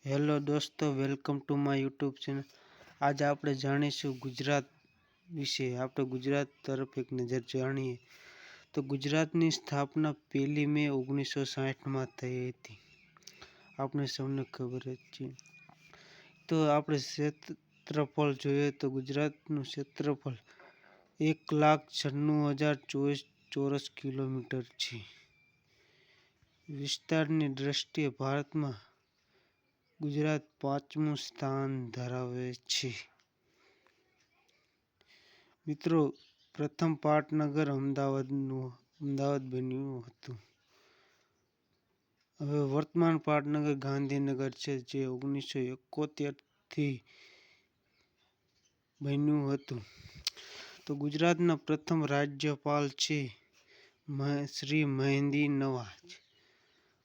Hello દોસ્તો, welcome to my YouTube channel. આજે આપણે જાણીશું ગુજરાત વિશે. આપણે ગુજરાત તરફ એક નજર જાણીએ તો ગુજરાતની સ્થાપના 1 મે 1960માં થઈ હતી. આપણે સૌને ખબર જ છે. તો આપણે ક્ષેત્રફળ જોઈએ તો ગુજરાતનું ક્ષેત્રફળ 1,96,024 ચોરસ કિલોમીટર છે. વિસ્તારની દ્રષ્ટિએ ભારતમાં ગુજરાત 5મું સ્થાન ધરાવે છે. મિત્રો, પ્રથમ પાટનગર અમદાવાદ બન્યું હતું. હવે વર્તમાન પાટનગર ગાંધીનગર છે, જે 1971થી બન્યું હતું. તો ગુજરાતના પ્રથમ રાજ્યપાલ છે શ્રી મહેન્દ્ર નવાજ.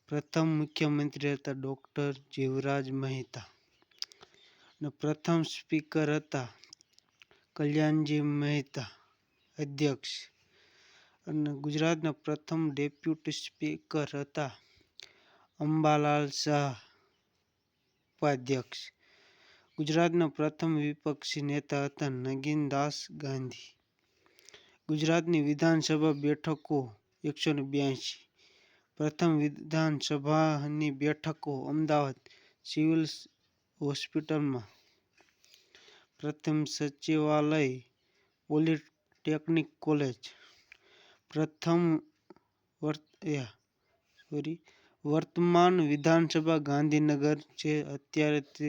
પ્રથમ મુખ્યમંત્રી હતા ડોક્ટર જીવરાજ મહેતા. અને પ્રથમ સ્પીકર હતા કલ્યાણજી મહેતા, અધ્યક્ષ. અને ગુજરાતના પ્રથમ ડેપ્યુટી સ્પીકર હતા અંબાલાલ શાહ, ઉપાધ્યક્ષ. ગુજરાતના પ્રથમ વિપક્ષી નેતા હતા નગીનદાસ ગાંધી. ગુજરાતની વિધાનસભા બેઠકો 182. પ્રથમ વિધાનસભાની બેઠકો અમદાવાદ સિવિલ હોસ્પિટલમાં. પ્રથમ સચિવાલય પોલિટેકનિક કોલેજ. પ્રથમ વર્તમાન વિધાનસભા ગાંધીનગર છે. અત્યારે તે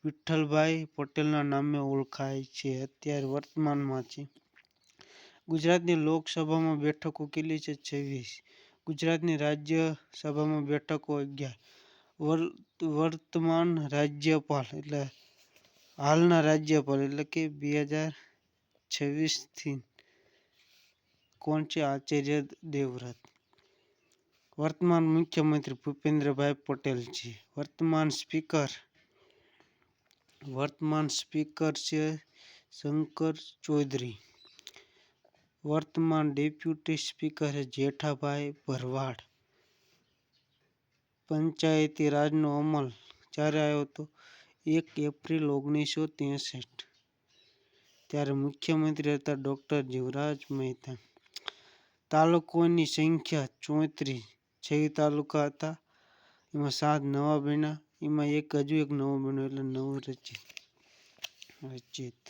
વિઠ્ઠલભાઈ પટેલના નામે ઓળખાય છે. અત્યારે વર્તમાનમાં છે. ગુજરાતની લોકસભામાં બેઠકો કેટલી છે? 26. ગુજરાતની રાજ્યસભામાં બેઠકો 11. વર્તમાન રાજ્યપાલ એટલે હાલના રાજ્યપાલ એટલે કે 2026થી કોણ છે? આચાર્ય દેવવ્રત. વર્તમાન મુખ્યમંત્રી ભૂપેન્દ્રભાઈ પટેલ છે. વર્તમાન સ્પીકર છે શંકર ચૌધરી. વર્તમાન ડેપ્યુટી સ્પીકર છે જેઠાભાઈ ભરવાડ. પંચાયતી રાજનો અમલ ક્યારે આવ્યો હતો? 1 એપ્રિલ 1963. ત્યારે મુખ્યમંત્રી હતા ડોક્ટર જીવરાજ મહેતા. તાલુકાઓની સંખ્યા 34. 6 તાલુકા હતા, એમાં 7 નવા બન્યા. એમાં હજુ એક નવો બન્યો એટલે 9 રચિત.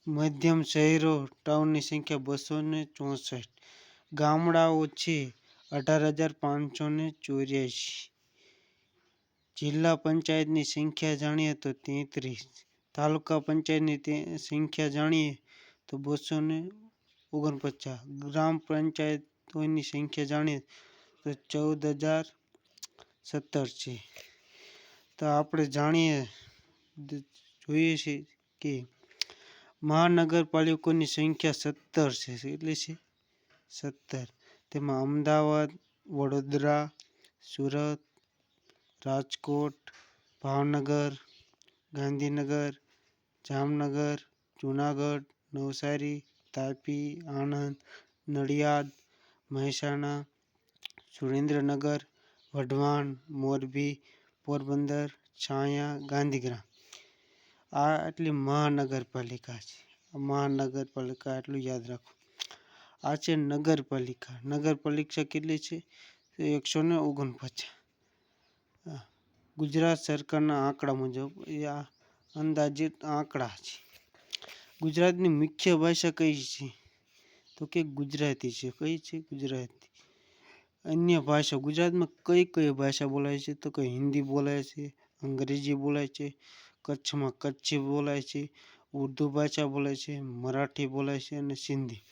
મધ્યમ શહેરો ટાઉનની સંખ્યા 264. ગામડાઓ છે 18,584. જિલ્લા પંચાયતની સંખ્યા જાણીએ તો 33. તાલુકા પંચાયતની સંખ્યા જાણીએ તો 249. ગ્રામ પંચાયતોની સંખ્યા જાણીએ તો 14,017 છે. તો આપણે જોઈએ છીએ કે મહાનગરપાલિકાઓની સંખ્યા 17 છે. કેટલી છે? 17. તેમાં અમદાવાદ, વડોદરા, સુરત, રાજકોટ, ભાવનગર, ગાંધીનગર, જામનગર, જૂનાગઢ, નવસારી, તાપી, આણંદ, નડિયાદ, મહેસાણા, સુરેન્દ્રનગર, વઢવાણ, મોરબી, પોરબંદર, છાયા, ગાંધીગ્રામ. આ આટલી મહાનગરપાલિકા છે. મહાનગરપાલિકા એટલું યાદ રાખો. આ છે નગરપાલિકા. નગરપાલિકા કેટલી છે? 149. ગુજરાત સરકારના આંકડા મુજબ આ અંદાજિત આંકડા છે. ગુજરાતની મુખ્ય ભાષા કઈ છે? તો કે ગુજરાતી છે. કઈ છે? ગુજરાતી. અન્ય ભાષા ગુજરાતમાં કઈ કઈ ભાષા બોલાય છે? તો કે હિન્દી બોલાય છે, અંગ્રેજી બોલાય છે, કચ્છમાં કચ્છી બોલાય છે, ઉર્દુ ભાષા બોલાય છે, મરાઠી બોલાય છે અને સિંધી.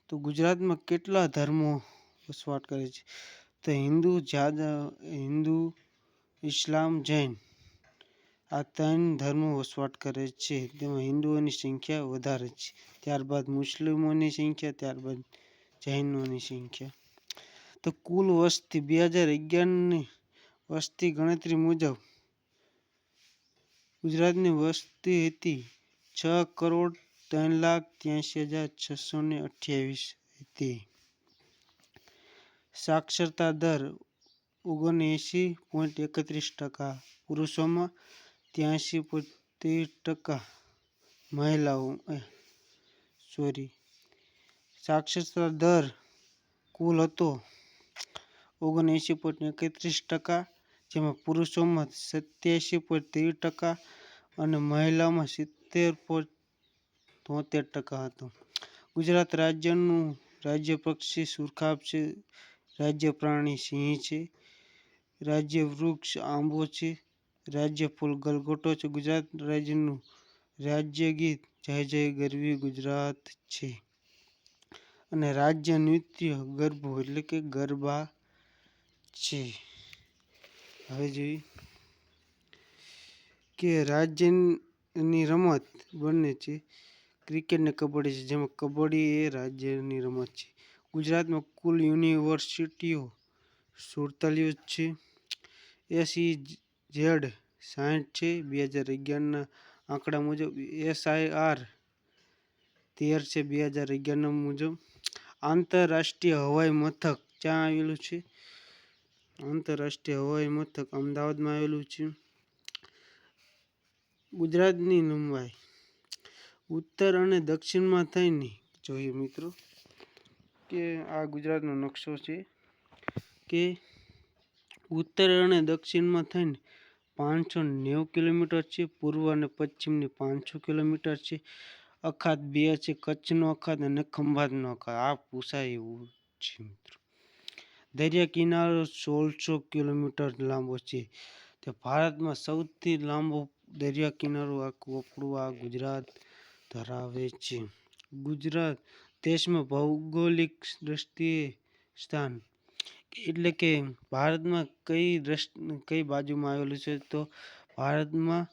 તો ગુજરાતમાં કેટલા ધર્મો વસવાટ કરે છે? તો હિન્દુ, ઇસ્લામ, જૈન આ 3 ધર્મો વસવાટ કરે છે. તેમાં હિન્દુઓની સંખ્યા વધારે છે, ત્યારબાદ મુસ્લિમોની સંખ્યા, ત્યારબાદ જૈનોની સંખ્યા. તો કુલ વસ્તી 2011ની વસ્તી ગણતરી મુજબ ગુજરાતની વસ્તી હતી 6,03,83,628 હતી. સાક્ષરતા દર 79.31%, પુરુષોમાં 83.13%, મહિલાઓ સાક્ષરતા દર કુલ હતો 79.31%, જેમાં પુરુષોમાં 87.13% અને મહિલાઓમાં 70.73% હતો. ગુજરાત રાજ્યનું રાજ્ય પક્ષી સુરખાબ છે, રાજ્ય પ્રાણી સિંહ છે, રાજ્ય વૃક્ષ આંબો છે, રાજ્ય ફૂલ ગલગોટો છે. ગુજરાત રાજ્યનું રાજ્ય ગીત જય જય ગરવી ગુજરાત છે અને રાજ્ય નૃત્ય ગરબો એટલે કે ગરબા છે. હવે જોઈએ કે રાજ્યની રમત બંને છે, ક્રિકેટ ને કબડ્ડી છે, જેમાં કબડ્ડી એ રાજ્યની રમત છે. ગુજરાતમાં કુલ યુનિવર્સિટીઓ 47 છે. SEZ 60 છે 2011ના આંકડા મુજબ. SIR 13 છે 2011ના મુજબ. આંતરરાષ્ટ્રીય હવાઈ મથક ક્યાં આવેલું છે? આંતરરાષ્ટ્રીય હવાઈ મથક અમદાવાદમાં આવેલું છે. ગુજરાતની લંબાઈ ઉત્તર અને દક્ષિણમાં થઈને જોઈએ મિત્રો કે આ ગુજરાતનો નકશો છે કે ઉત્તર અને દક્ષિણમાં થઈને 590 કિલોમીટર છે. પૂર્વ અને પશ્ચિમની 500 કિલોમીટર છે. અખાત 2 છે, કચ્છનો અખાત અને ખંભાતનો અખાત. આ પૂછાય એવું છે મિત્રો. દરિયા કિનારો 1600 કિલોમીટર લાંબો છે. તે ભારતમાં સૌથી લાંબો દરિયા કિનારો આપણું આ ગુજરાત ધરાવે છે. ગુજરાત દેશમાં ભૌગોલિક દ્રષ્ટિએ સ્થાન એટલે કે ભારતમાં કઈ બાજુમાં આવેલું છે? તો ભારતમાં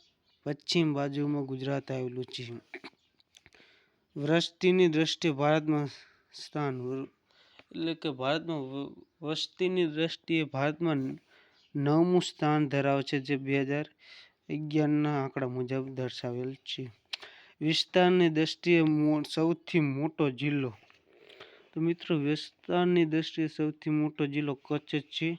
પશ્ચિમ બાજુમાં ગુજરાત આવેલું છે. વસ્તીની દ્રષ્ટિએ ભારતમાં સ્થાન એટલે કે ભારતમાં વસ્તીની દ્રષ્ટિએ ભારતમાં 9મું સ્થાન ધરાવે છે, જે 2011ના આંકડા મુજબ દર્શાવેલ છે. વિસ્તારની દ્રષ્ટિએ સૌથી મોટો જિલ્લો, તો મિત્રો વિસ્તારની દ્રષ્ટિએ સૌથી મોટો જિલ્લો કચ્છ છે.